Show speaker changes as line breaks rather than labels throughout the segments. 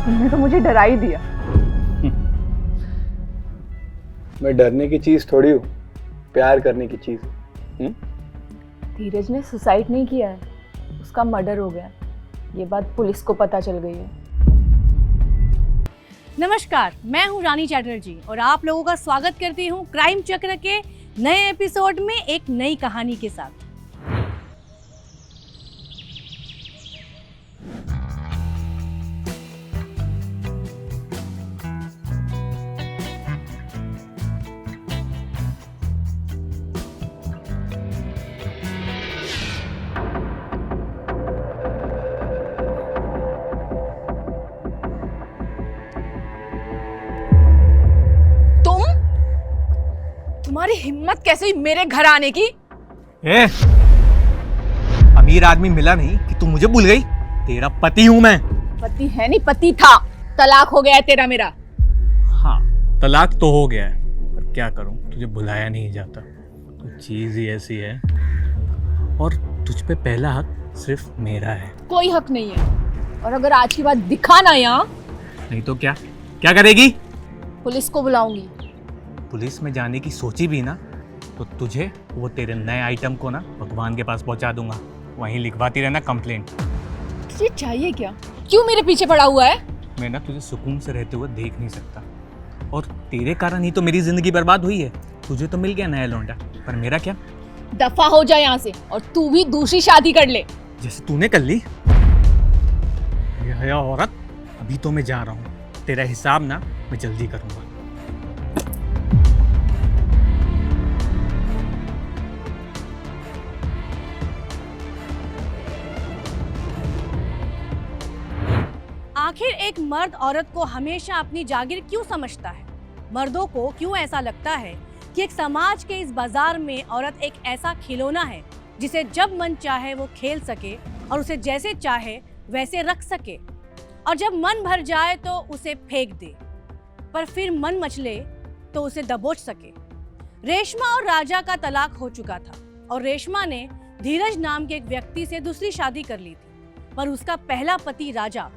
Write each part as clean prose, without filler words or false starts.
तुमने तो मुझे डरा ही दिया।
मैं डरने की चीज थोड़ी हूँ, प्यार करने की चीज हूँ।
धीरज ने सुसाइड नहीं किया है, उसका मर्डर हो गया। ये बात पुलिस को पता चल गई है।
नमस्कार, मैं हूं रानी चैटर्जी और आप लोगों का स्वागत करती हूं क्राइम चक्र के नए एपिसोड में एक नई कहानी के साथ।
तुम्हारी हिम्मत कैसे हुई मेरे घर आने की?
अमीर आदमी मिला नहीं कि तू मुझे भूल गई। तेरा पति हूं मैं।
पति है नहीं, पति था। तलाक हो गया है तेरा मेरा।
हाँ, तलाक तो हो गया है, पर क्या करूं, तुझे भुलाया नहीं जाता। तो चीज ही ऐसी है और तुझ पे पहला हक सिर्फ मेरा है।
कोई हक नहीं है, और अगर आज की बात दिखा ना यहाँ,
नहीं तो क्या क्या करेगी?
पुलिस को बुलाऊंगी।
पुलिस में जाने की सोची भी ना तो तुझे वो तेरे नए आइटम को ना भगवान के पास पहुंचा दूंगा। वहीं लिखवाती रहना कंप्लेंट।
तुझे चाहिए क्या? क्यों मेरे पीछे पड़ा हुआ है?
मैं ना तुझे सुकून से रहते हुए देख नहीं सकता, और तेरे कारण ही तो मेरी जिंदगी बर्बाद हुई है। तुझे तो मिल गया नया लौंडा, पर मेरा क्या?
दफा हो जाए यहाँ से, और तू भी दूसरी शादी कर ले
जैसे तूने कर ली। ये औरत, अभी तो मैं जा रहा हूँ। तेरा हिसाब ना मैं जल्दी करूंगा।
आखिर एक मर्द औरत को हमेशा अपनी जागीर क्यों समझता है? मर्दों को क्यों ऐसा लगता है कि एक समाज के इस बाजार में औरत एक ऐसा खिलौना है जिसे जब मन चाहे वो खेल सके और उसे जैसे चाहे वैसे रख सके, और जब मन भर जाए तो उसे फेंक दे, पर फिर मन मचले तो उसे दबोच सके। रेशमा और राजा का तलाक हो चुका था और रेशमा ने धीरज नाम के एक व्यक्ति से दूसरी शादी कर ली थी, पर उसका पहला पति राजा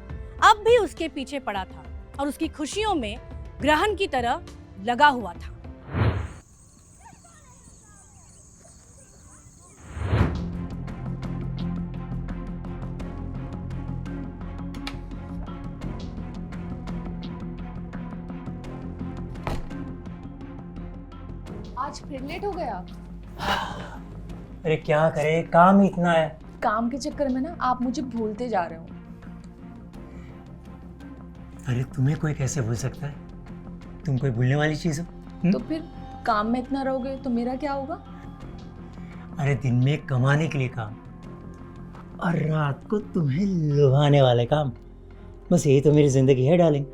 अब भी उसके पीछे पड़ा था और उसकी खुशियों में ग्रहण की तरह लगा हुआ था।
आज फिर लेट हो गया।
अरे क्या करे, काम ही इतना है।
काम के चक्कर में ना आप मुझे भूलते जा रहे हो।
अरे तुम्हें कोई कैसे भूल सकता है? तुम कोई भूलने वाली चीज हो?
तो फिर काम में इतना रहोगे तो मेरा क्या होगा?
अरे दिन में कमाने के लिए काम, और रात को तुम्हें लुभाने वाले काम। बस यही तो मेरी जिंदगी है डार्लिंग।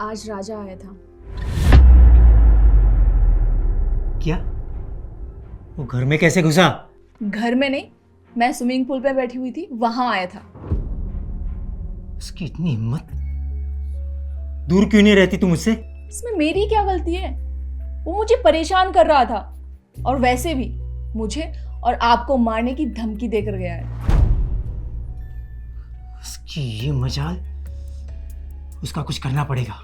आज राजा आया था।
क्या? वो घर में कैसे घुसा?
घर में नहीं, मैं स्विमिंग पूल पे बैठी हुई थी, वहां आया था।
उसकी इतनी हिम्मत! दूर क्यों नहीं रहती तुम मुझसे?
इसमें मेरी क्या गलती है? वो मुझे परेशान कर रहा था, और वैसे भी मुझे और आपको मारने की धमकी देकर गया है।
उसकी ये मजाल, उसका कुछ करना पड़ेगा।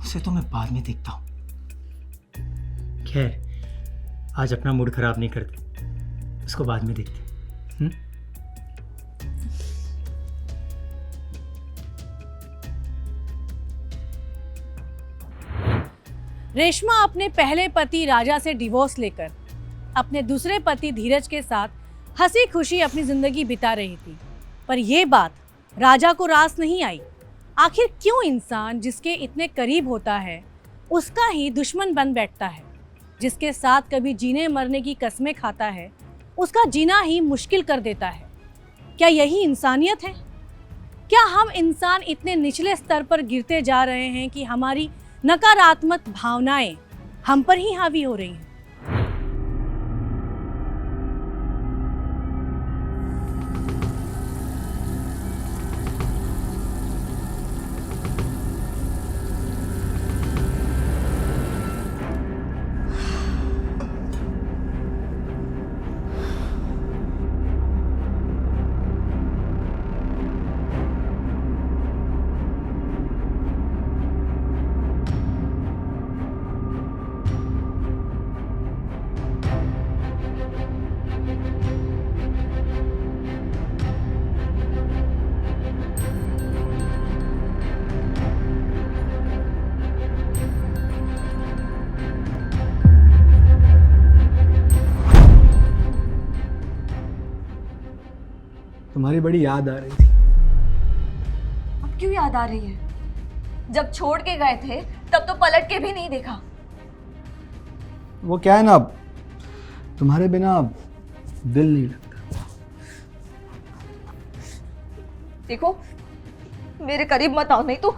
उसे तो मैं बाद में देखता हूँ। खैर, आज अपना मूड खराब नहीं करते, उसको बाद में देखते।
रेशमा अपने पहले पति राजा से डिवोर्स लेकर अपने दूसरे पति धीरज के साथ हंसी खुशी अपनी जिंदगी बिता रही थी, पर यह बात राजा को रास नहीं आई। आखिर क्यों इंसान जिसके इतने करीब होता है उसका ही दुश्मन बन बैठता है? जिसके साथ कभी जीने मरने की कस्में खाता है उसका जीना ही मुश्किल कर देता है। क्या यही इंसानियत है? क्या हम इंसान इतने निचले स्तर पर गिरते जा रहे हैं कि हमारी नकारात्मक भावनाएं हम पर ही हावी हो रही हैं?
तुम्हारी बड़ी याद आ रही थी।
अब क्यों याद आ रही है? जब छोड़ के गए थे तब तो पलट के भी नहीं देखा।
वो क्या है ना, अब तुम्हारे बिना अब दिल नहीं लगता।
देखो, मेरे करीब मत आओ, नहीं तो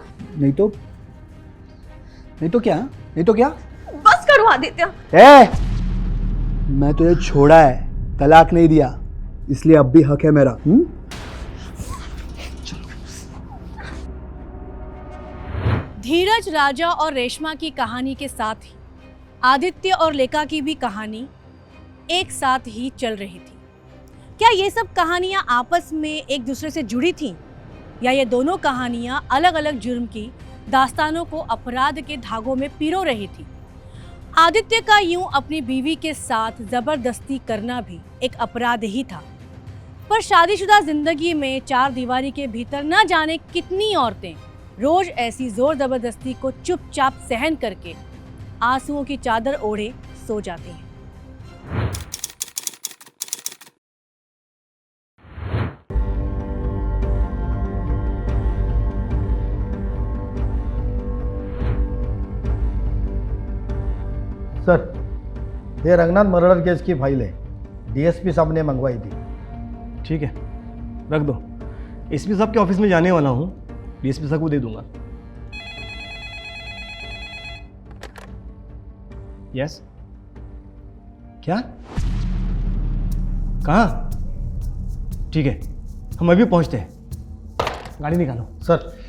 क्या? नहीं तो क्या?
बस करो आदित्य।
मैं तुझे छोड़ा है, तलाक नहीं दिया, इसलिए अब भी हक है मेरा।
धीरज, राजा और रेशमा की कहानी के साथ ही आदित्य और लेका की भी कहानी एक साथ ही चल रही थी। क्या ये सब कहानियां आपस में एक दूसरे से जुड़ी थीं, या ये दोनों कहानियां अलग अलग जुर्म की दास्तानों को अपराध के धागों में पिरो रही थी? आदित्य का यूं अपनी बीवी के साथ जबरदस्ती करना भी एक अपराध ही था, पर शादीशुदा जिंदगी में चार दीवारी के भीतर न जाने कितनी औरतें रोज ऐसी जोर जबरदस्ती को चुपचाप सहन करके आंसुओं की चादर ओढ़े सो जाती हैं।
सर, ये रंगनाथ मर्डर केस की फाइल है, डीएसपी साहब ने मंगवाई थी।
ठीक है, रख दो। एसपी साहब के ऑफिस में जाने वाला हूँ, डीएसपी साहब को दे दूंगा। यस? क्या? कहाँ? ठीक है, हम अभी पहुँचते हैं। गाड़ी निकालो।
सर,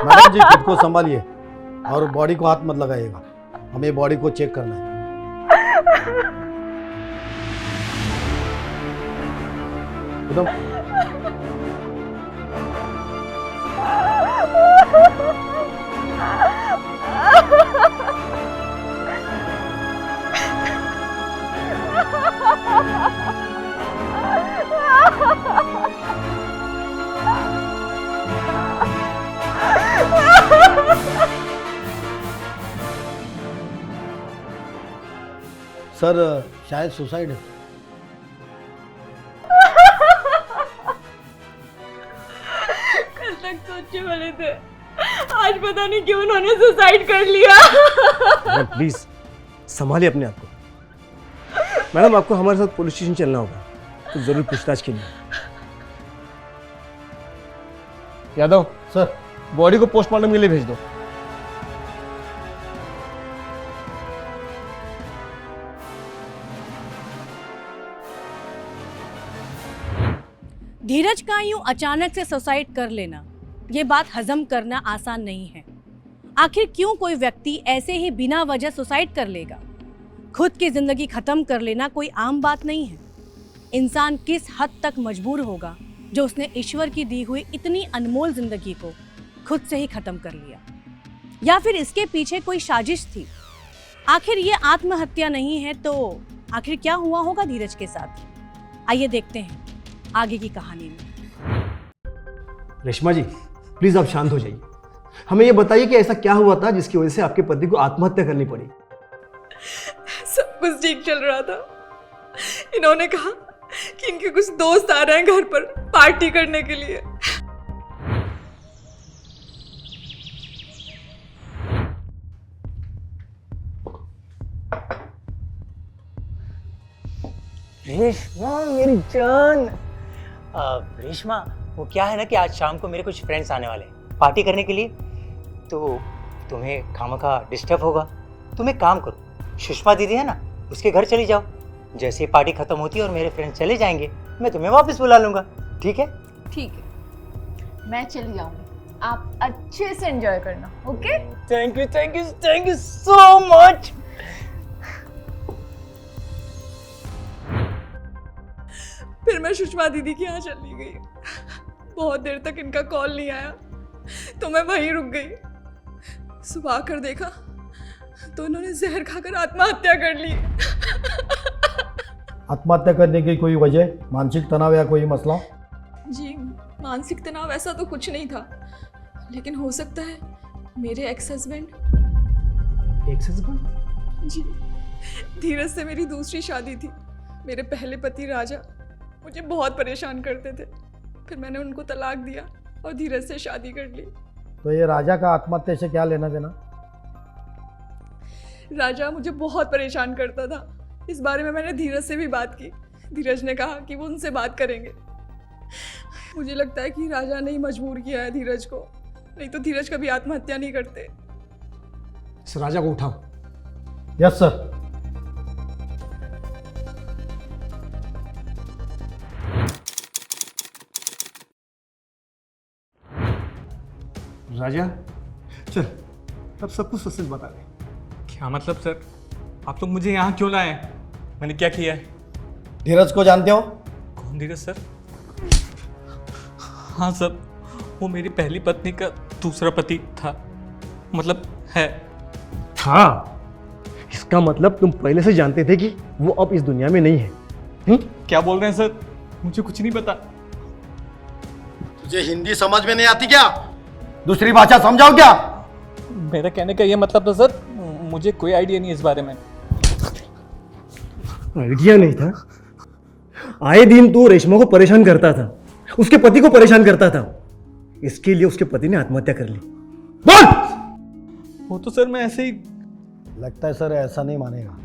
मैडम जी खुद को संभालिए और बॉडी को हाथ मत लगाइएगा, हमें बॉडी को चेक करना है। एकदम सर, शायद सुसाइड है।
कल तक सोचने वाले थे, आज पता नहीं क्यों उन्होंने सुसाइड कर लिया।
प्लीज संभालिए अपने आप को। मैडम, आपको हमारे साथ पुलिस स्टेशन चलना होगा, तो जरूर पूछताछ के लिए। यादव
सर,
बॉडी को पोस्टमार्टम के लिए भेज दो।
धीरज का यूं अचानक से सुसाइड कर लेना, ये बात हजम करना आसान नहीं है। आखिर क्यों कोई व्यक्ति ऐसे ही बिना वजह सुसाइड कर लेगा? खुद की जिंदगी खत्म कर लेना कोई आम बात नहीं है। इंसान किस हद तक मजबूर होगा जो उसने ईश्वर की दी हुई इतनी अनमोल जिंदगी को खुद से ही खत्म कर लिया? या फिर इसके पीछे कोई साजिश थी? आखिर ये आत्महत्या नहीं है तो आखिर क्या हुआ होगा धीरज के साथ? आइए देखते हैं आगे की कहानी में।
रेशमा जी, प्लीज आप शांत हो जाइए। हमें ये बताइए कि ऐसा क्या हुआ था जिसकी वजह से आपके पति को आत्महत्या करनी पड़ी?
सब कुछ ठीक चल रहा था। इन्होंने कहा कि इनके कुछ दोस्त आ रहे हैं घर पर पार्टी करने के लिए।
रेशमा मेरी जान। रेशमा, वो क्या है ना कि आज शाम को मेरे कुछ फ्रेंड्स आने वाले हैं पार्टी करने के लिए, तो तुम्हें खामखा डिस्टर्ब होगा। तुम एक काम करो, सुषमा दीदी है ना, उसके घर चली जाओ। जैसे ही पार्टी खत्म होती है और मेरे फ्रेंड्स चले जाएंगे, मैं तुम्हें वापस बुला लूंगा। ठीक है?
ठीक है, मैं चली जाऊंगी, आप अच्छे से एंजॉय करना। Okay?
Thank you thank you thank you so much.
फिर मैं सुषमा दीदी के यहाँ चली गई। बहुत देर तक इनका कॉल नहीं आया तो मैं वहीं रुक गई। सुबह आकर देखा तो उन्होंने जहर खाकर आत्महत्या कर ली।
आत्महत्या करने की कोई वजह, मानसिक तनाव या कोई मसला?
जी, मानसिक तनाव ऐसा तो कुछ नहीं था, लेकिन हो सकता है मेरे एक्स हस्बैंड। जी, धीरज से मेरी दूसरी शादी थी। मेरे पहले पति राजा मुझे बहुत परेशान करते थे, फिर मैंने उनको तलाक दिया और धीरज से शादी कर ली।
तो ये राजा का आत्महत्या से क्या लेना देना?
राजा मुझे बहुत परेशान करता था। इस बारे में मैंने धीरज से भी बात की। धीरज ने कहा कि वो उनसे बात करेंगे। मुझे लगता है कि राजा ने ही मजबूर किया है धीरज को, नहीं तो धीरज कभी आत्महत्या नहीं करते।
इस राजा को उठाओ।
Yes sir.
राजा चल, अब सब कुछ सच बता दे।
क्या मतलब सर? आप लोग मुझे यहाँ क्यों लाए? मैंने क्या किया है?
धीरज को जानते हो?
कौन धीरज सर? हाँ सर, वो मेरी पहली पत्नी का दूसरा पति था, मतलब है।
था? इसका मतलब तुम पहले से जानते थे कि वो अब इस दुनिया में नहीं है?
क्या बोल रहे हैं सर? मुझे कुछ नहीं पता।
तुझे हिंदी समझ में नहीं आती क्या? दूसरी भाषा समझाओ क्या?
मेरा कहने का ये मतलब था सर, मुझे कोई आइडिया नहीं इस बारे में।
आइडिया नहीं था? आए दिन तू रेशमा को परेशान करता था, उसके पति को परेशान करता था, इसके लिए उसके पति ने आत्महत्या कर ली। बोल!
वो तो सर मैं ऐसे ही।
लगता है सर ऐसा नहीं मानेगा,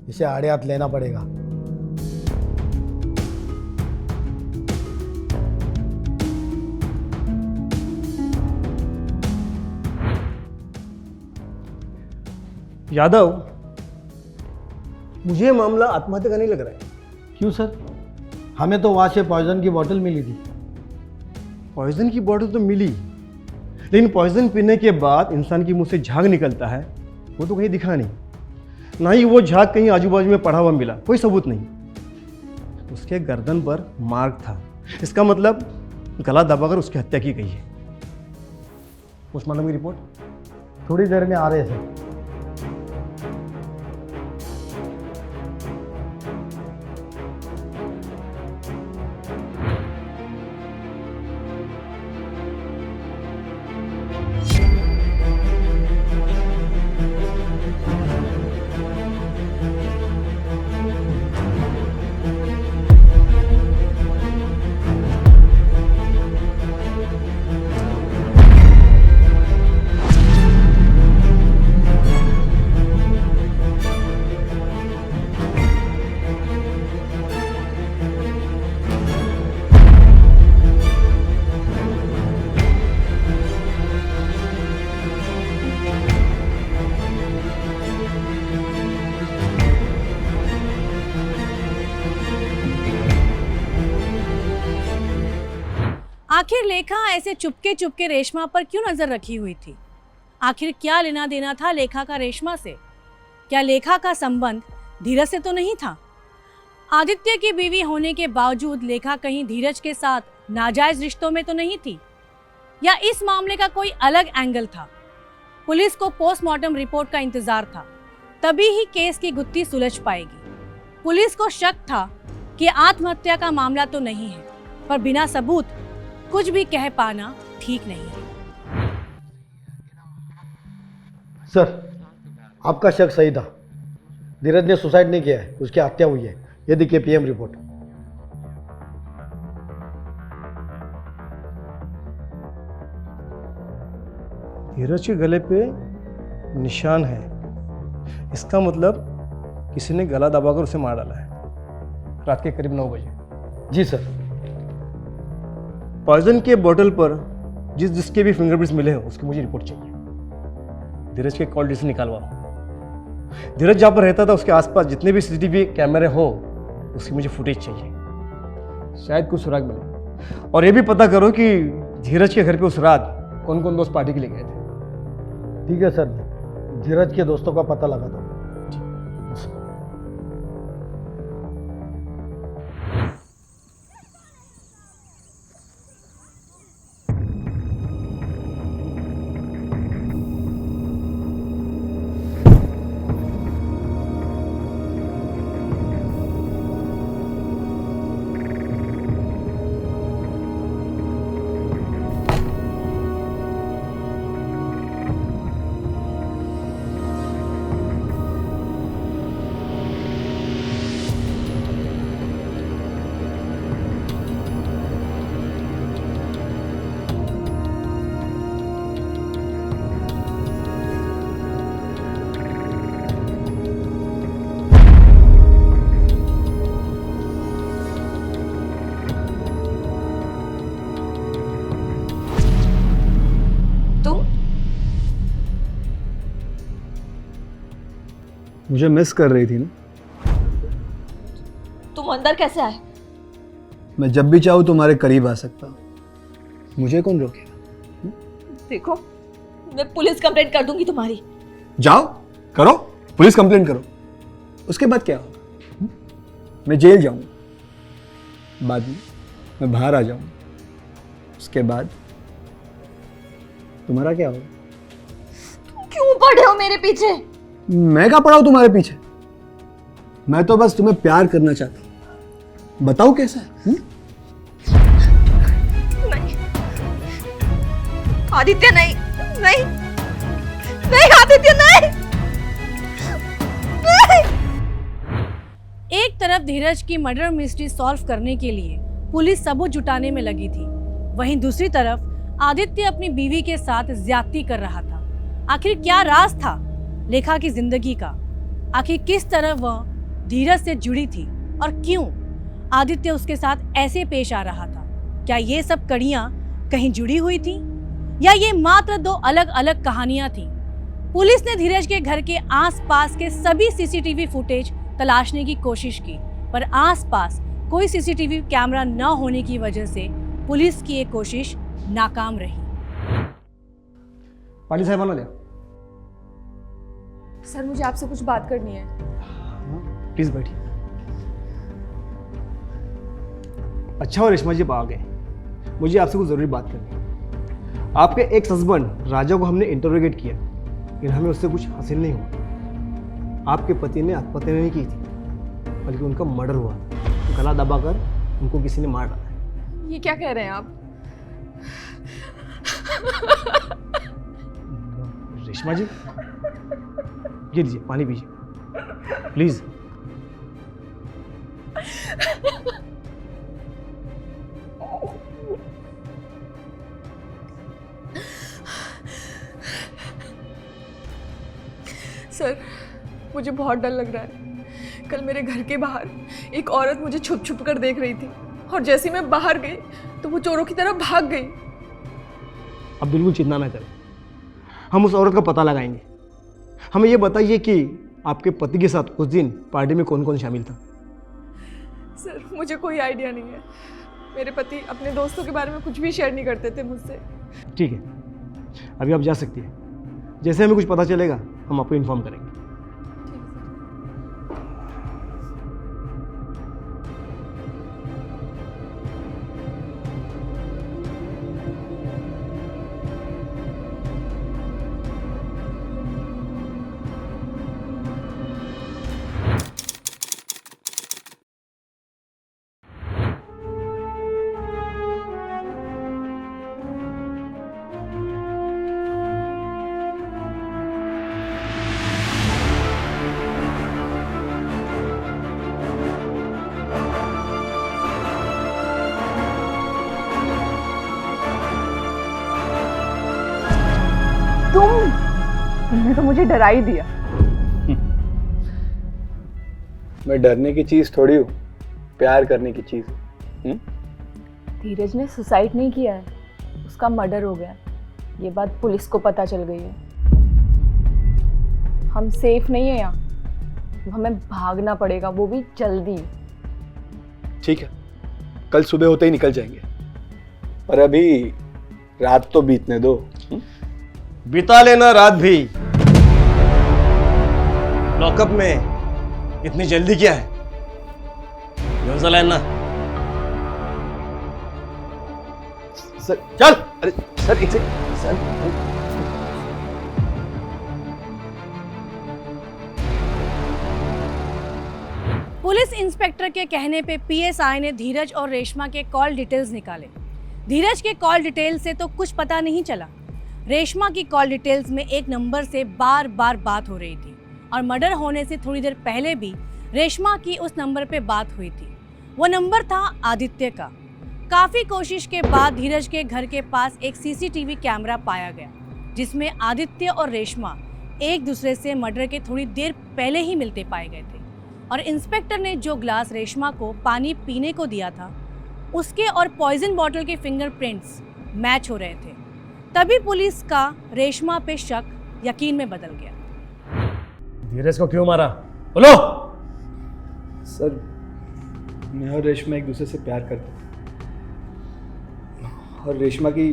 इसे आड़े हाथ लेना पड़ेगा।
यादव, मुझे ये मामला आत्महत्या का नहीं लग रहा है।
क्यों सर? हमें तो वहाँ से पॉइजन की बोतल मिली थी।
पॉइजन की बॉटल तो मिली, लेकिन पॉइजन पीने के बाद इंसान के मुंह से झाग निकलता है, वो तो कहीं दिखा नहीं। ना ही वो झाग कहीं आजू बाजू में पड़ा हुआ मिला, कोई सबूत नहीं। उसके गर्दन पर मार्क था, इसका मतलब गला दबाकर उसकी हत्या की गई है। पोस्टमार्टम की रिपोर्ट
थोड़ी देर में आ रहे थे।
आखिर लेखा ऐसे चुपके चुपके रेशमा पर क्यों नजर रखी हुई थी? आखिर क्या लेना देना था लेखा का रेशमा से? क्या लेखा का संबंध धीरज से तो नहीं था? आदित्य की बीवी होने के बावजूद लेखा कहीं धीरज के साथ नाजायज रिश्तों में तो नहीं थी? या इस मामले का कोई अलग एंगल था? पुलिस को पोस्टमार्टम रिपोर्ट का इंतजार था, तभी ही केस की गुत्थी सुलझ पाएगी। पुलिस को शक था कि आत्महत्या का मामला तो नहीं है, पर बिना सबूत कुछ भी कह पाना ठीक नहीं है।
सर, आपका शक सही था। धीरज ने सुसाइड नहीं किया है, उसकी हत्या हुई है। ये देखिए पीएम रिपोर्ट।
धीरज के गले पे निशान है, इसका मतलब किसी ने गला दबाकर उसे मार डाला है। रात के करीब 9 बजे।
जी सर।
पॉइजन के बोतल पर जिसके भी फिंगरप्रिंट्स मिले हैं उसकी मुझे रिपोर्ट चाहिए। धीरज के कॉल डिटेल्स निकालवाओ। धीरज जहाँ पर रहता था उसके आसपास जितने भी सीसीटीवी कैमरे हो उसकी मुझे फुटेज चाहिए, शायद कुछ सुराग मिले। और ये भी पता करो कि धीरज के घर पे उस रात कौन कौन दोस्त पार्टी के लिए गए थे।
ठीक है सर, धीरज के दोस्तों का पता लगा दो।
मुझे मिस कर रही थी ना।
तुम अंदर कैसे आए?
मैं जब भी चाहूँ तुम्हारे करीब आ सकता हूँ, मुझे कौन रोकेगा?
देखो, मैं पुलिस कंप्लेंट कर दूंगी तुम्हारी।
जाओ करो, पुलिस कंप्लेंट करो, उसके बाद क्या होगा? मैं जेल जाऊंगा, बाद में मैं बाहर आ जाऊंगा, उसके बाद तुम्हारा क्या होगा?
क्यों पड़े हो मेरे पीछे?
मैं क्या पड़ा हूं तुम्हारे पीछे? मैं तो बस तुम्हें प्यार करना चाहता हूं, बताओ कैसा है?
नहीं आदित्य, नहीं नहीं नहीं आदित्य, नहीं नहीं।
एक तरफ धीरज की मर्डर मिस्ट्री सॉल्व करने के लिए पुलिस सबूत जुटाने में लगी थी, वहीं दूसरी तरफ आदित्य अपनी बीवी के साथ ज्यादती कर रहा था। आखिर क्या राज था लेखा की जिंदगी का? आखिर किस तरह वह धीरज से जुड़ी थी और क्यों आदित्य उसके साथ ऐसे पेश आ रहा था? क्या ये सब कड़ियां कहीं जुड़ी हुई थी या ये मात्र दो अलग अलग कहानियां थी? पुलिस ने धीरज के घर के आसपास के सभी सीसीटीवी फुटेज तलाशने की कोशिश की, पर आसपास कोई सीसीटीवी कैमरा न होने की वजह से पुलिस की ये कोशिश नाकाम रही।
पाटिल साहेबांना द्या।
सर मुझे आपसे कुछ बात करनी है।
प्लीज बैठिए। अच्छा हुआ रेशमा जी आप आ गए, मुझे आपसे कुछ जरूरी बात करनी है। आपके एक्स हस्बैंड राजा को हमने इंटरोगेट किया, लेकिन हमें उससे कुछ हासिल नहीं हुआ। आपके पति ने आत्महत्या नहीं की थी, बल्कि उनका मर्डर हुआ, गला दबाकर उनको किसी ने मार डाला।
ये क्या कह रहे हैं आप?
रेशमा जी, ये लीजिए पानी पीजिए प्लीज।
सर मुझे बहुत डर लग रहा है। कल मेरे घर के बाहर एक औरत मुझे छुप छुप कर देख रही थी और जैसे मैं बाहर गई तो वो चोरों की तरफ भाग गई।
अब बिल्कुल चिंता ना करें, हम उस औरत का पता लगाएंगे। हमें ये बताइए कि आपके पति के साथ उस दिन पार्टी में कौन कौन शामिल था?
सर मुझे कोई आइडिया नहीं है। मेरे पति अपने दोस्तों के बारे में कुछ भी शेयर नहीं करते थे मुझसे।
ठीक है, अभी आप जा सकती हैं। जैसे हमें कुछ पता चलेगा हम आपको इन्फॉर्म करेंगे।
तुमने तो मुझे डरा ही दिया।
मैं डरने की चीज थोड़ी हूँ, प्यार करने की चीज हूँ।
धीरज ने सुसाइड नहीं किया है, उसका मर्डर हो गया। ये बात पुलिस को पता चल गई है। हम सेफ नहीं है यहाँ, हमें भागना पड़ेगा, वो भी जल्दी।
ठीक है, कल सुबह होते ही निकल जाएंगे, पर अभी रात तो बीतने दो।
बिता लेना रात भी। लॉकअप में इतनी जल्दी क्या है? घेऊन लाइन ना।
सर चल। अरे सर एक सेकंड सर।
पुलिस इंस्पेक्टर के कहने पे पीएसआई ने धीरज और रेशमा के कॉल डिटेल्स निकाले। धीरज के कॉल डिटेल से तो कुछ पता नहीं चला। रेशमा की कॉल डिटेल्स में एक नंबर से बार बार बात हो रही थी और मर्डर होने से थोड़ी देर पहले भी रेशमा की उस नंबर पे बात हुई थी। वो नंबर था आदित्य का। काफ़ी कोशिश के बाद धीरज के घर के पास एक सीसीटीवी कैमरा पाया गया, जिसमें आदित्य और रेशमा एक दूसरे से मर्डर के थोड़ी देर पहले ही मिलते पाए गए थे। और इंस्पेक्टर ने जो ग्लास रेशमा को पानी पीने को दिया था, उसके और पॉइजन बॉटल के फिंगरप्रिंट्स मैच हो रहे थे। तभी पुलिस का रेशमा पे शक यकीन में बदल गया।
धीरज को क्यों मारा? बोलो।
सर, मैं और रेशमा एक दूसरे से प्यार करते थे और रेशमा की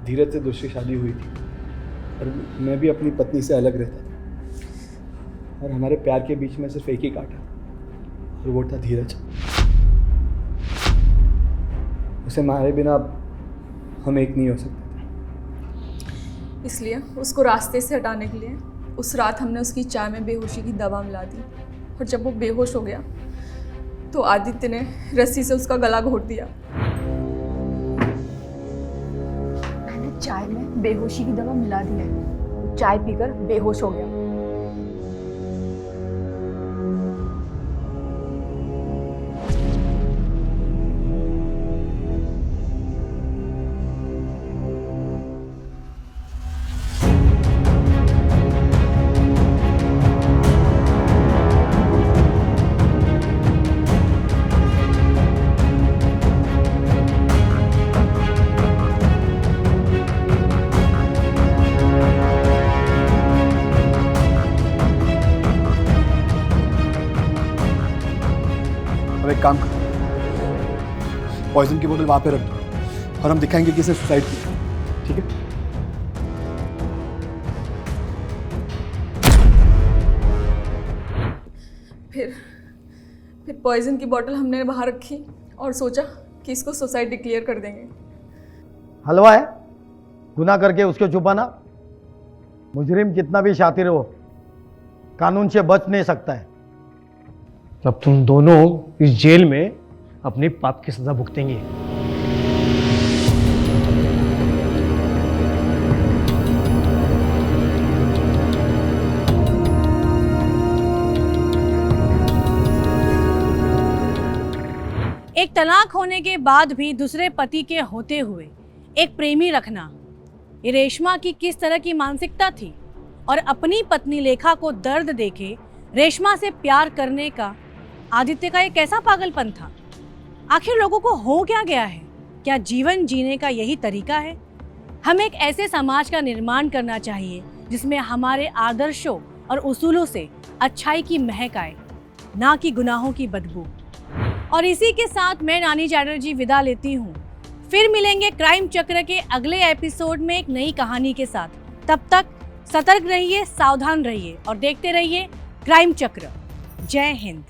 धीरज से दूसरी शादी हुई थी और मैं भी अपनी पत्नी से अलग रहता था और हमारे प्यार के बीच में सिर्फ एक ही कांटा और वो था धीरज। उसे मारे बिना हम एक नहीं हो सकते थे।
इसलिए उसको रास्ते से हटाने के लिए उस रात हमने उसकी चाय में बेहोशी की दवा मिला दी और जब वो बेहोश हो गया तो आदित्य ने रस्सी से उसका गला घोट दिया। मैंने चाय में बेहोशी की दवा मिला दी है, वो चाय पीकर बेहोश हो गया।
अब एक काम करो, पॉइजन की बोतल वहाँ पे रख दो और हम दिखाएंगे कि इसने सुसाइड किया, ठीक है?
फिर पॉइजन की बोतल हमने बाहर रखी और सोचा कि इसको सुसाइड डिक्लेयर कर देंगे।
हलवा है गुनाह करके उसको छुपाना। मुजरिम कितना भी शातिर हो, कानून से बच नहीं सकता है।
तब तुम दोनों इस जेल में अपने पाप की सजा भुगतेंगे।
एक तलाक होने के बाद भी दूसरे पति के होते हुए एक प्रेमी रखना, ये रेशमा की किस तरह की मानसिकता थी और अपनी पत्नी लेखा को दर्द देके रेशमा से प्यार करने का आदित्य का एक कैसा पागलपन था। आखिर लोगों को हो क्या गया है? क्या जीवन जीने का यही तरीका है? हमें एक ऐसे समाज का निर्माण करना चाहिए जिसमें हमारे आदर्शों और उसूलों से अच्छाई की महक आए, ना कि गुनाहों की बदबू। और इसी के साथ मैं नानी चैटर्जी विदा लेती हूँ। फिर मिलेंगे क्राइम चक्र के अगले एपिसोड में एक नई कहानी के साथ। तब तक सतर्क रहिए, सावधान रहिए और देखते रहिए क्राइम चक्र। जय हिंद।